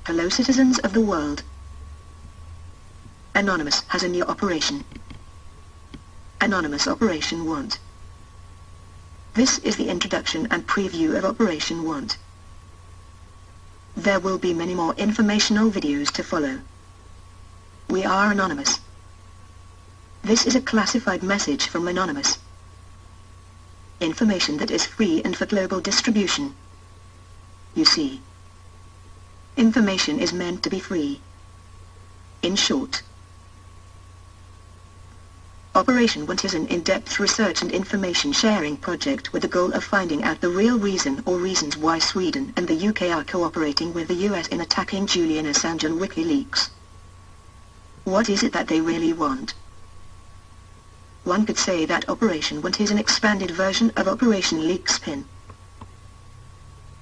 Hello citizens of the world. Anonymous has a new operation. Anonymous Operation Want. This is the introduction and preview of Operation Want. There will be many more informational videos to follow. We are Anonymous. This is a classified message from Anonymous. Information that is free and for global distribution. You see, information is meant to be free. In short, Operation Want is an in-depth research and information sharing project with the goal of finding out the real reason or reasons why Sweden and the UK are cooperating with the US in attacking Julian Assange and WikiLeaks. What is it that they really want? One could say that Operation Want is an expanded version of Operation Leakspin.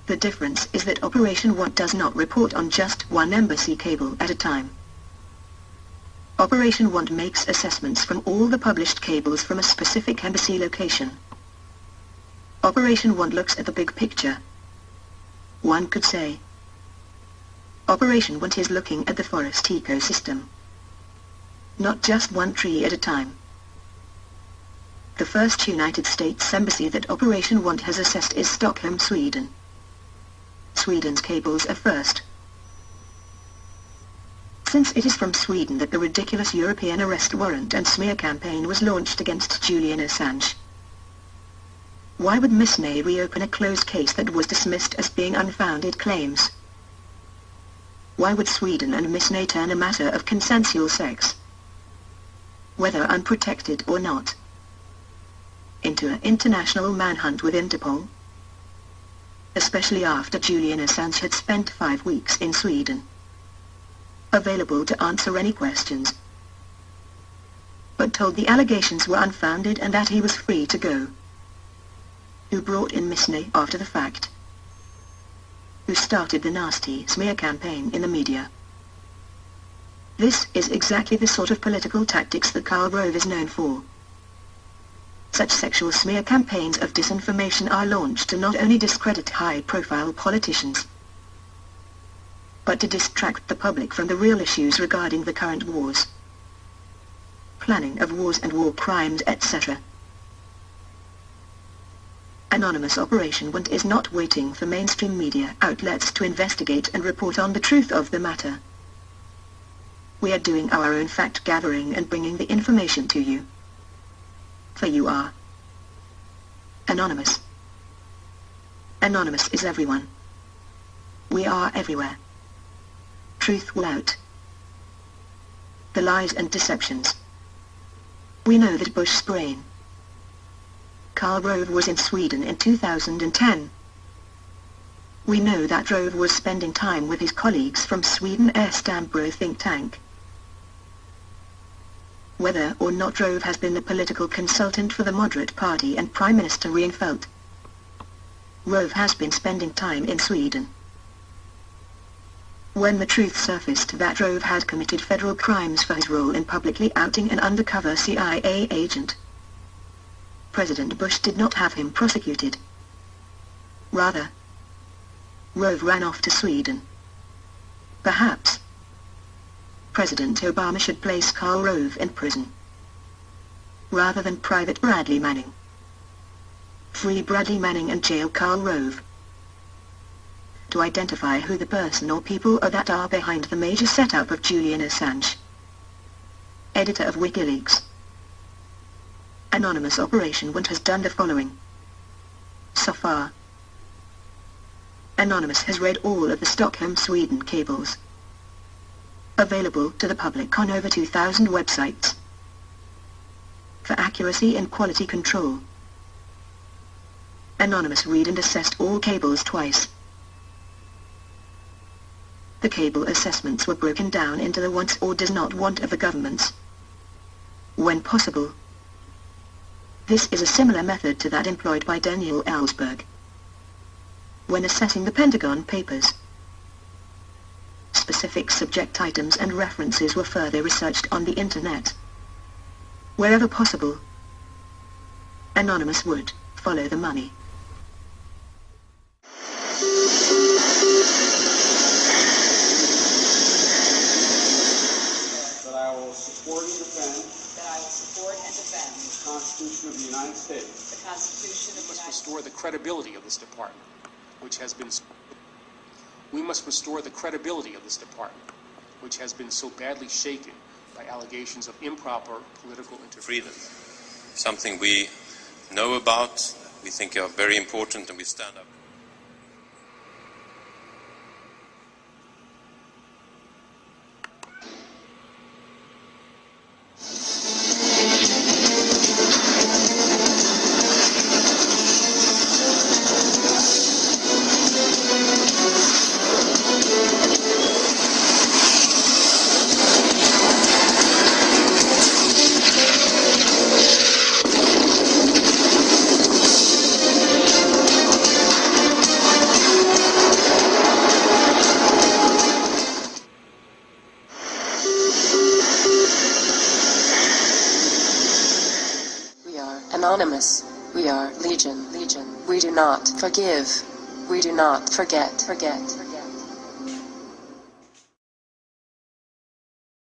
The difference is that Operation Want does not report on just one embassy cable at a time. Operation Want makes assessments from all the published cables from a specific embassy location. Operation Want looks at the big picture. One could say, Operation Want is looking at the forest ecosystem. Not just one tree at a time. The first United States embassy that Operation Want has assessed is Stockholm, Sweden. Sweden's cables are first. Since it is from Sweden that the ridiculous European arrest warrant and smear campaign was launched against Julian Assange. Why would Miss May reopen a closed case that was dismissed as being unfounded claims? Why would Sweden and Miss May turn a matter of consensual sex, whether unprotected or not, into an international manhunt with Interpol? Especially after Julian Assange had spent 5 weeks in Sweden, available to answer any questions, but told the allegations were unfounded and that he was free to go. Who brought in Miss May after the fact? Who started the nasty smear campaign in the media? This is exactly the sort of political tactics that Karl Rove is known for. Such sexual smear campaigns of disinformation are launched to not only discredit high-profile politicians, but to distract the public from the real issues regarding the current wars, planning of wars and war crimes, etc. Anonymous Operation Want is not waiting for mainstream media outlets to investigate and report on the truth of the matter. We are doing our own fact-gathering and bringing the information to you. For you are Anonymous. Anonymous is everyone. We are everywhere. Truth will out. The lies and deceptions. We know that Bush's brain. Karl Rove was in Sweden in 2010. We know that Rove was spending time with his colleagues from Sweden Stambro think tank. Whether or not Rove has been the political consultant for the Moderate Party and Prime Minister Reinfeldt, Rove has been spending time in Sweden. When the truth surfaced that Rove had committed federal crimes for his role in publicly outing an undercover CIA agent, President Bush did not have him prosecuted. Rather, Rove ran off to Sweden. Perhaps President Obama should place Karl Rove in prison, rather than Private Bradley Manning. Free Bradley Manning and jail Karl Rove. To identify who the person or people are that are behind the major setup of Julian Assange, editor of WikiLeaks. Anonymous Operation Want has done the following. So far, Anonymous has read all of the Stockholm, Sweden cables, available to the public on over 2,000 websites. For accuracy and quality control, Anonymous read and assessed all cables twice. The cable assessments were broken down into the wants or does not want of the governments, when possible. This is a similar method to that employed by Daniel Ellsberg when assessing the Pentagon Papers. Specific subject items and references were further researched on the Internet. Wherever possible, Anonymous would follow the money. restore the credibility of this department, which has been so badly shaken by allegations of improper political interference. Freedom, something we know about, we think are very important, and we stand up. Anonymous. We are Legion. We do not forgive. We do not forget.